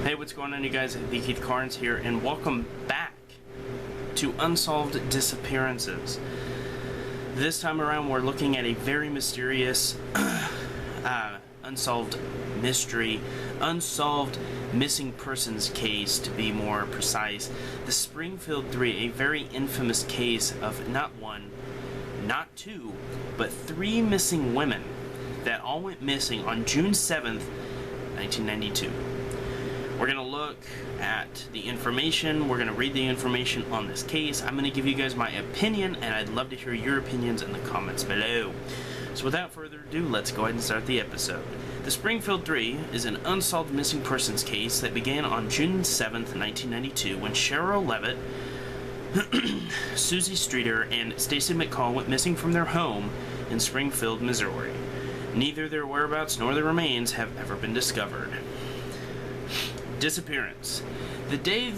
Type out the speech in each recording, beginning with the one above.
Hey, what's going on, you guys? The Keith Carnes here, and welcome back to Unsolved Disappearances. This time around, we're looking at a very mysterious, unsolved mystery, unsolved missing persons case, to be more precise. The Springfield Three, a very infamous case of not one, not two, but three missing women that all went missing on June 7th, 1992. We're going to look at the information, we're going to read the information on this case, I'm going to give you guys my opinion, and I'd love to hear your opinions in the comments below. So without further ado, let's go ahead and start the episode. The Springfield Three is an unsolved missing persons case that began on June 7th, 1992, when Cheryl Levitt, Susie Streeter, and Stacy McCall went missing from their home in Springfield, Missouri. Neither their whereabouts nor their remains have ever been discovered. Disappearance. The day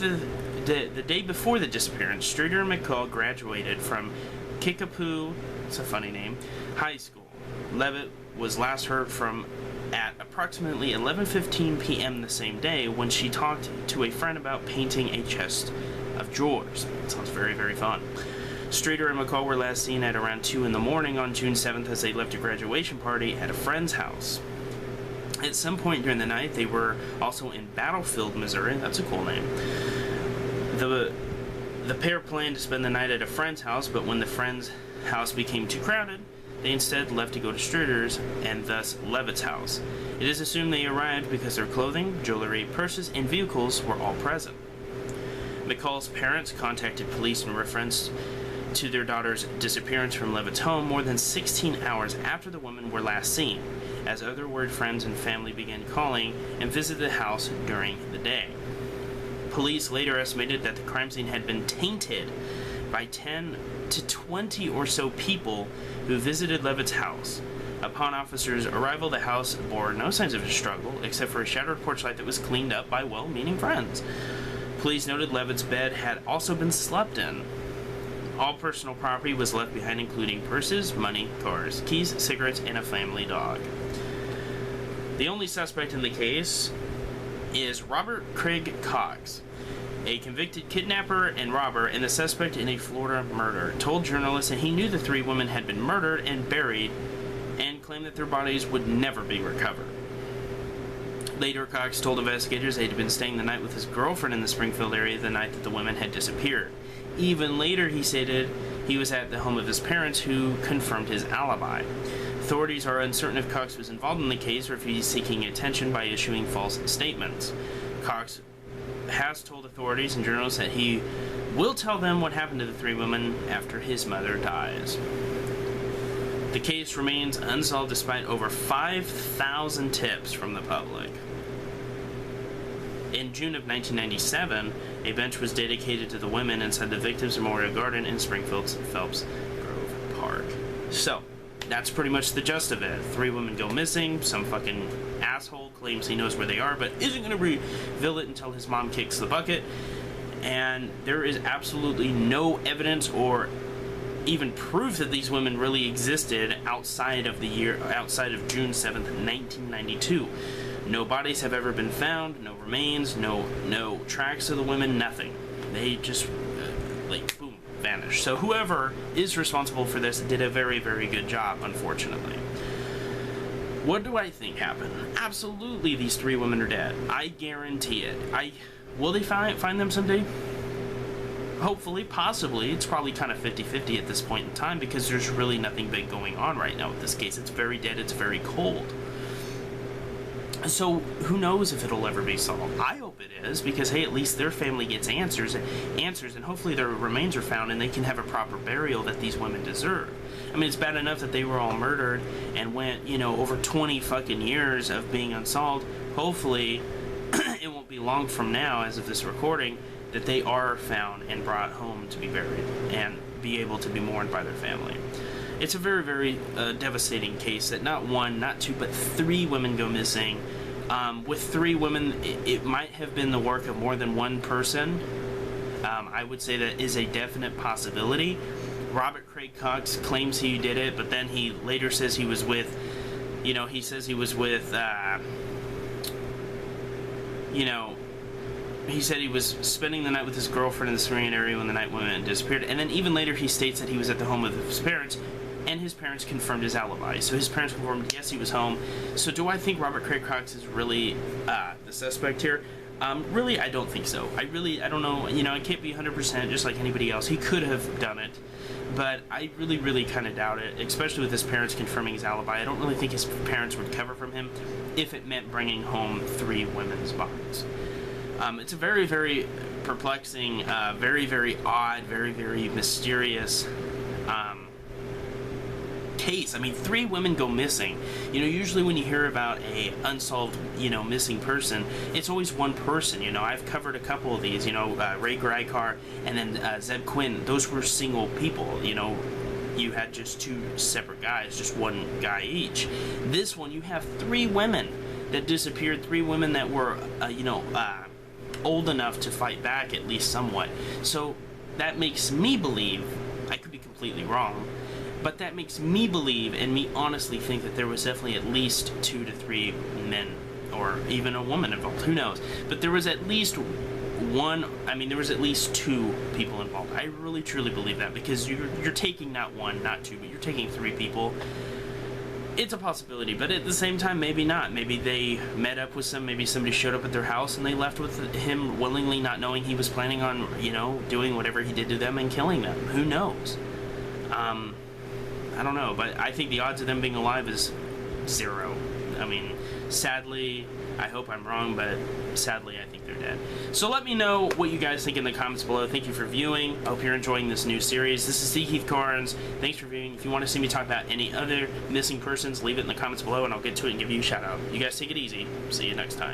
before the disappearance, Streeter and McCall graduated from Kickapoo, it's a funny name, high school. Levitt was last heard from at approximately 11:15 p.m. the same day when she talked to a friend about painting a chest of drawers. It sounds very, very fun. Streeter and McCall were last seen at around 2 in the morning on June 7th as they left a graduation party at a friend's house. At some point during the night, they were also in Battlefield, Missouri. That's a cool name. The pair planned to spend the night at a friend's house, but when the friend's house became too crowded, they instead left to go to Streeter's and thus Levitt's house. It is assumed they arrived because their clothing, jewelry, purses, and vehicles were all present. McCall's parents contacted police in reference to their daughter's disappearance from Levitt's home more than 16 hours after the women were last seen, as other word friends and family began calling and visited the house during the day. Police later estimated that the crime scene had been tainted by 10 to 20 or so people who visited Levitt's house. Upon officers' arrival, the house bore no signs of a struggle, except for a shattered porch light that was cleaned up by well-meaning friends. Police noted Levitt's bed had also been slept in. All personal property was left behind, including purses, money, cars, keys, cigarettes, and a family dog. The only suspect in the case is Robert Craig Cox, a convicted kidnapper and robber and the suspect in a Florida murder, told journalists that he knew the three women had been murdered and buried and claimed that their bodies would never be recovered. Later, Cox told investigators that he had been staying the night with his girlfriend in the Springfield area the night that the women had disappeared. Even later, he stated he was at the home of his parents, who confirmed his alibi. Authorities are uncertain if Cox was involved in the case or if he's seeking attention by issuing false statements. Cox has told authorities and journalists that he will tell them what happened to the three women after his mother dies. The case remains unsolved despite over 5,000 tips from the public. In June of 1997, a bench was dedicated to the women inside the Victims Memorial Garden in Springfield's Phelps Grove Park. So, that's pretty much the gist of it. Three women go missing, some fucking asshole claims he knows where they are, but isn't going to reveal it until his mom kicks the bucket, and there is absolutely no evidence or even proof that these women really existed outside of June 7th, 1992. No bodies have ever been found, no remains, no tracks of the women, nothing. They just, boom, vanished. So whoever is responsible for this did a very, very good job, unfortunately. What do I think happened? Absolutely these three women are dead. I guarantee it. Will they find them someday? Hopefully, possibly. It's probably kind of 50-50 at this point in time because there's really nothing big going on right now with this case. It's very dead, it's very cold. So, who knows if it'll ever be solved? I hope it is, because, hey, at least their family gets answers, and hopefully their remains are found and they can have a proper burial that these women deserve. I mean, it's bad enough that they were all murdered and went, over 20 fucking years of being unsolved. Hopefully, it won't be long from now, as of this recording, that they are found and brought home to be buried and be able to be mourned by their family. It's a very, very devastating case that not one, not two, but three women go missing. With three women, it might have been the work of more than one person. I would say that is a definite possibility. Robert Craig Cox claims he did it, but then he later says he was with, he says he was with, he said he was spending the night with his girlfriend in the surrounding area when the night women disappeared. And then even later he states that he was at the home with his parents, and his parents confirmed his alibi. So his parents confirmed, yes, he was home. So do I think Robert Craig Cox is really the suspect here? Really, I don't think so. I don't know. You know, it can't be 100% just like anybody else. He could have done it, but I really kind of doubt it, especially with his parents confirming his alibi. I don't really think his parents would cover from him if it meant bringing home 3 women's bodies. It's a very perplexing, very odd, very mysterious case. I mean, 3 women go missing. You know, usually when you hear about a unsolved, missing person, it's always one person. You know, I've covered a couple of these. You know, Ray Grykar and then Zeb Quinn. Those were single people. You know, you had just 2 separate guys, just one guy each. This one, you have 3 women that disappeared. 3 women that were, old enough to fight back at least somewhat. So that makes me believe, I could be completely wrong, but that makes me believe and me honestly think that there was definitely at least 2 to 3 men or even a woman involved. Who knows? But there was at least there was at least 2 people involved. I really truly believe that, because you're taking not 1, not 2, but you're taking 3 people. It's a possibility, but at the same time, maybe not. Maybe they met up with maybe somebody showed up at their house and they left with him willingly, not knowing he was planning on, doing whatever he did to them and killing them. Who knows? I don't know, but I think the odds of them being alive is 0. I mean, sadly, I hope I'm wrong, but sadly, I think they're dead. So let me know what you guys think in the comments below. Thank you for viewing. I hope you're enjoying this new series. This is C. Keith Carnes. Thanks for viewing. If you want to see me talk about any other missing persons, leave it in the comments below, and I'll get to it and give you a shout out. You guys take it easy. See you next time.